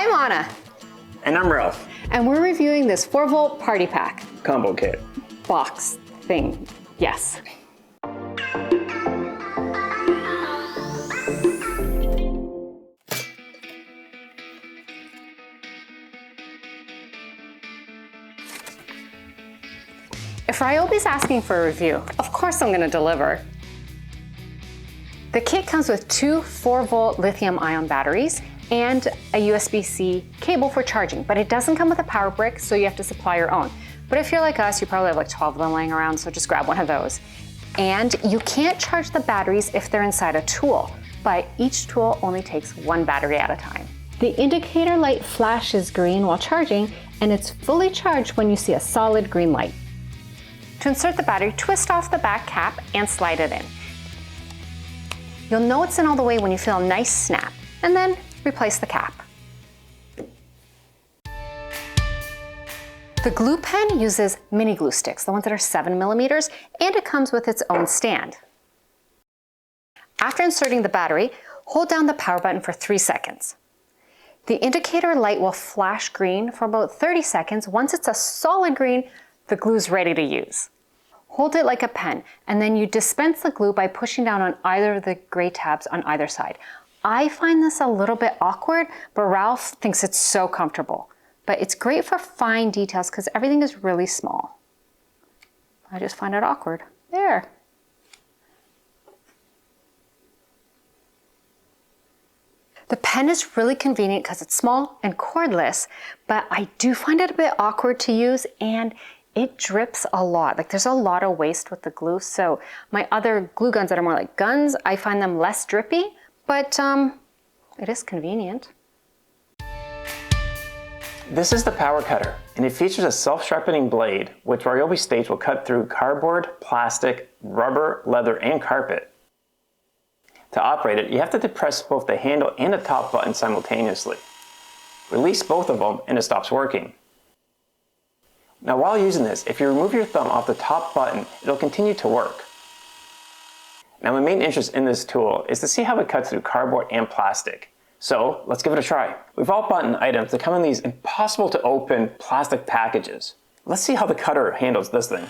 I'm Anna. And I'm Ralph. And we're reviewing this 4-volt party pack. Combo kit. Box thing, yes. If Ryobi's asking for a review, of course I'm gonna deliver. The kit comes with 2 4-volt lithium-ion batteries and a USB-C cable for charging, but it doesn't come with a power brick, so you have to supply your own. But if you're like us, you probably have like 12 of them laying around, so just grab one of those. And you can't charge the batteries if they're inside a tool, but each tool only takes 1 battery at a time. The indicator light flashes green while charging, and it's fully charged when you see a solid green light. To insert the battery, twist off the back cap and slide it in. You'll know it's in all the way when you feel a nice snap, and then replace the cap. The glue pen uses mini glue sticks, the ones that are 7 millimeters, and it comes with its own stand. After inserting the battery, hold down the power button for 3 seconds. The indicator light will flash green for about 30 seconds. Once it's a solid green, the glue's ready to use. Hold it like a pen, and then you dispense the glue by pushing down on either of the gray tabs on either side. I find this a little bit awkward, but Ralph thinks it's so comfortable. But it's great for fine details because everything is really small. I just find it awkward. There. The pen is really convenient because it's small and cordless, but I do find it a bit awkward to use, and it drips a lot. Like, there's a lot of waste with the glue. So my other glue guns that are more like guns, I find them less drippy, but it is convenient. This is the power cutter, and it features a self-sharpening blade, which Ryobi states will cut through cardboard, plastic, rubber, leather, and carpet. To operate it, you have to depress both the handle and the top button simultaneously. Release both of them and it stops working. Now while using this, if you remove your thumb off the top button, it'll continue to work. Now my main interest in this tool is to see how it cuts through cardboard and plastic. So let's give it a try. We've all bought items that come in these impossible to open plastic packages. Let's see how the cutter handles this thing.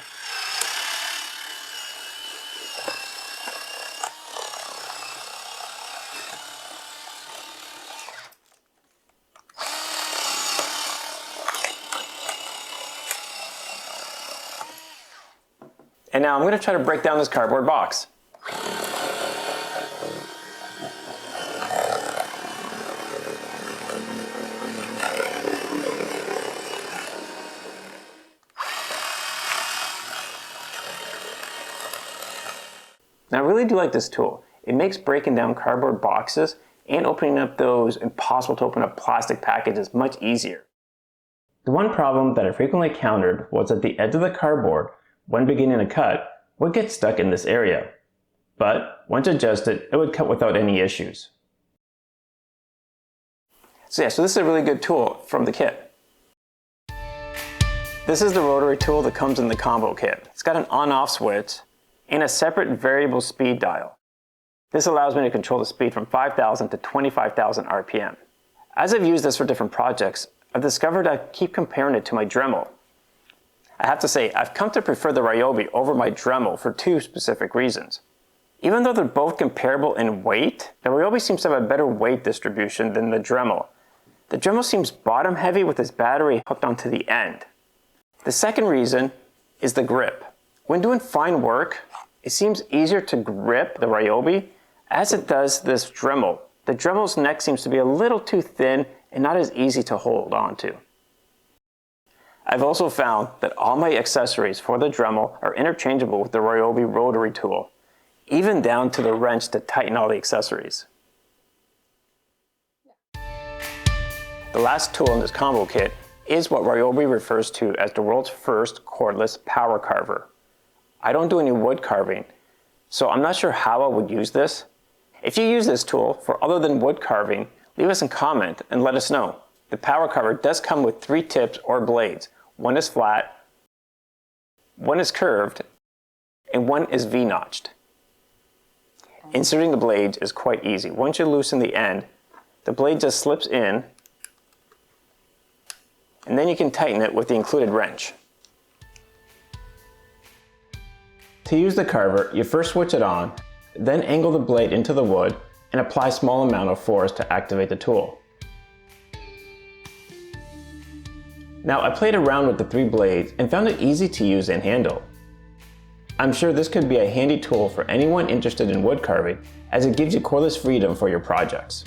And now I'm going to try to break down this cardboard box. Now I really do like this tool. It makes breaking down cardboard boxes and opening up those impossible to open up plastic packages much easier. The one problem that I frequently encountered was at the edge of the cardboard, when beginning to cut, would get stuck in this area. But once adjusted, it would cut without any issues. So this is a really good tool from the kit. This is the rotary tool that comes in the combo kit. It's got an on-off switch and a separate variable speed dial. This allows me to control the speed from 5,000 to 25,000 RPM. As I've used this for different projects, I've discovered I keep comparing it to my Dremel. I have to say, I've come to prefer the Ryobi over my Dremel for 2 specific reasons. Even though they're both comparable in weight, the Ryobi seems to have a better weight distribution than the Dremel. The Dremel seems bottom heavy with its battery hooked onto the end. The second reason is the grip. When doing fine work, it seems easier to grip the Ryobi as it does this Dremel. The Dremel's neck seems to be a little too thin and not as easy to hold on to. I've also found that all my accessories for the Dremel are interchangeable with the Ryobi rotary tool, even down to the wrench to tighten all the accessories. The last tool in this combo kit is what Ryobi refers to as the world's first cordless power carver. I don't do any wood carving, so I'm not sure how I would use this. If you use this tool for other than wood carving, leave us a comment and let us know. The power carver does come with 3 tips or blades. One is flat, one is curved, and one is V-notched. Inserting the blades is quite easy. Once you loosen the end, the blade just slips in and then you can tighten it with the included wrench. To use the carver, you first switch it on, then angle the blade into the wood and apply a small amount of force to activate the tool. Now I played around with the 3 blades and found it easy to use and handle. I'm sure this could be a handy tool for anyone interested in wood carving, as it gives you cordless freedom for your projects.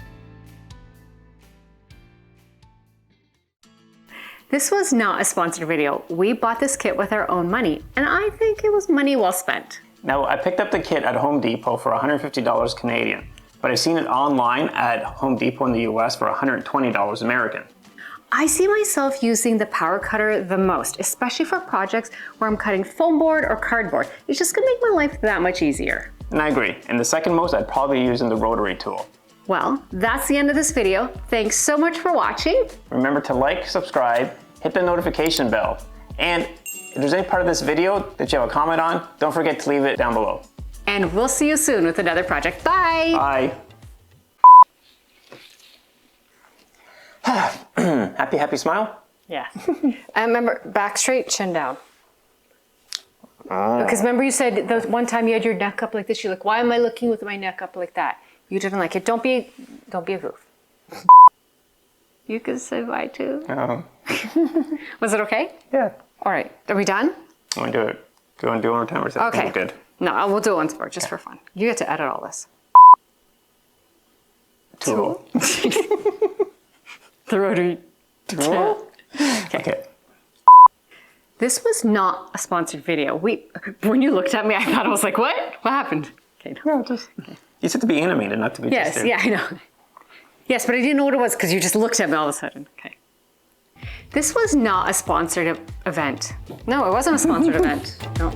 This was not a sponsored video. We bought this kit with our own money, and I think it was money well spent. Now I picked up the kit at Home Depot for $150 Canadian, but I've seen it online at Home Depot in the US for $120 American. I see myself using the power cutter the most, especially for projects where I'm cutting foam board or cardboard. It's just gonna make my life that much easier. And I agree. And the second most, I'd probably be using the Rotary Tool. Well, that's the end of this video. Thanks so much for watching. Remember to like, subscribe, hit the notification bell. And if there's any part of this video that you have a comment on, don't forget to leave it down below. And we'll see you soon with another project. Bye. Bye. Happy smile? Yeah. And remember, back straight, chin down. Because remember you said the one time you had your neck up like this, you're like, why am I looking with my neck up like that? You didn't like it. Don't be a goof. You can say bye too. Was it okay? Yeah. All right. Are we done? I want to do it. Do you want to do it one more time or is that Okay. good? No, we'll do it once more, just for fun. You get to edit all this. Tool. The Rotary Tool. Okay. This was not a sponsored video. When you looked at me, I thought I was like, what? What happened? Okay, no. You said to be animated, not to be Yes, yeah, I know. Yes, but I didn't know what it was because you just looked at me all of a sudden. Okay. This was not a sponsored event. No, it wasn't a sponsored event. No.